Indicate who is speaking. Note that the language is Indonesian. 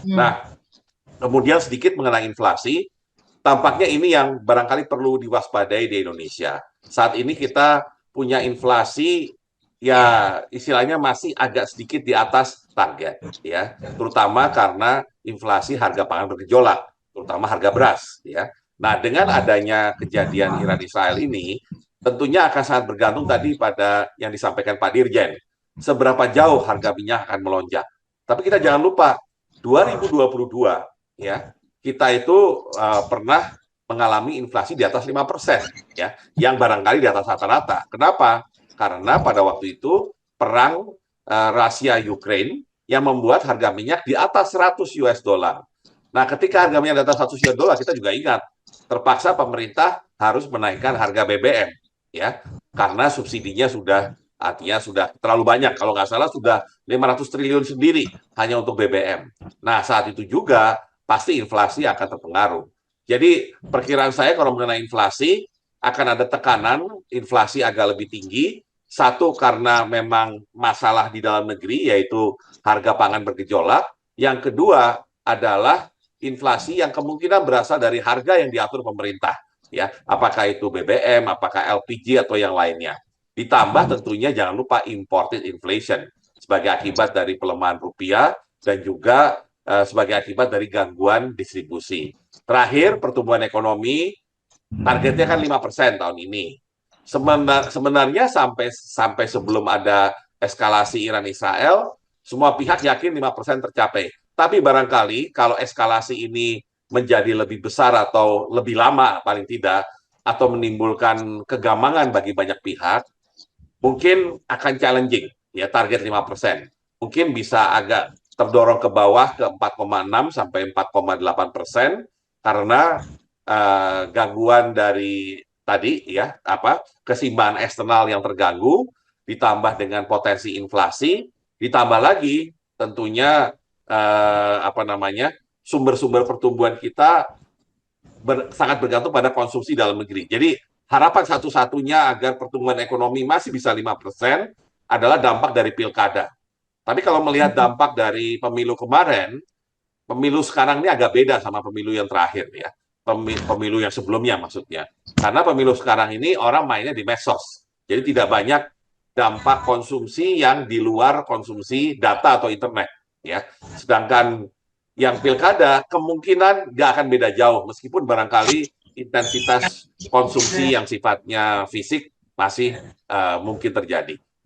Speaker 1: Nah,
Speaker 2: Hmm.
Speaker 1: kemudian sedikit mengenai inflasi, tampaknya ini yang barangkali perlu diwaspadai di Indonesia. Saat ini kita punya inflasi ya istilahnya masih agak sedikit di atas target ya, terutama karena inflasi harga pangan bergejolak, terutama harga beras ya. Nah, dengan adanya kejadian Iran Israel ini tentunya akan sangat bergantung tadi pada yang disampaikan Pak Dirjen. Seberapa jauh harga minyak akan melonjak. Tapi kita jangan lupa 2022 ya, kita itu pernah mengalami inflasi di atas 5%, ya, yang barangkali di atas rata-rata. Kenapa? Karena pada waktu itu perang Rusia Ukraine yang membuat harga minyak di atas 100 US dollar. Nah, ketika harga minyak di atas 100 US dollar, kita juga ingat terpaksa pemerintah harus menaikkan harga BBM, ya, karena subsidinya sudah artinya sudah terlalu banyak. Kalau nggak salah sudah 500 triliun sendiri hanya untuk BBM. Nah, saat itu juga pasti inflasi akan terpengaruh. Jadi perkiraan saya kalau mengenai inflasi akan ada tekanan inflasi agak lebih tinggi. Satu karena memang masalah di dalam negeri yaitu harga pangan bergejolak. Yang kedua adalah inflasi yang kemungkinan berasal dari harga yang diatur pemerintah. Ya, apakah itu BBM, apakah LPG atau yang lainnya. Ditambah tentunya jangan lupa imported inflation sebagai akibat dari pelemahan rupiah dan juga sebagai akibat dari gangguan distribusi. Terakhir, pertumbuhan ekonomi targetnya kan 5% tahun ini. Sebenarnya sampai sampai sebelum ada eskalasi Iran Israel, semua pihak yakin 5% tercapai. Tapi barangkali kalau eskalasi ini menjadi lebih besar atau lebih lama paling tidak atau menimbulkan kegamangan bagi banyak pihak, mungkin akan challenging ya target 5%. Mungkin bisa agak terdorong ke bawah ke 4,6 sampai 4,8% karena gangguan dari tadi ya apa keseimbangan eksternal yang terganggu ditambah dengan potensi inflasi ditambah lagi tentunya apa namanya sumber-sumber pertumbuhan kita sangat bergantung pada konsumsi dalam negeri. Jadi harapan satu-satunya agar pertumbuhan ekonomi masih bisa 5% adalah dampak dari pilkada. Tapi kalau melihat dampak dari pemilu kemarin, pemilu sekarang ini agak beda sama pemilu yang terakhir ya. Pemilu yang sebelumnya maksudnya. Karena pemilu sekarang ini orang mainnya di medsos. Jadi tidak banyak dampak konsumsi yang di luar konsumsi data atau internet ya. Sedangkan yang pilkada kemungkinan nggak akan beda jauh meskipun barangkali intensitas konsumsi yang sifatnya fisik masih mungkin terjadi.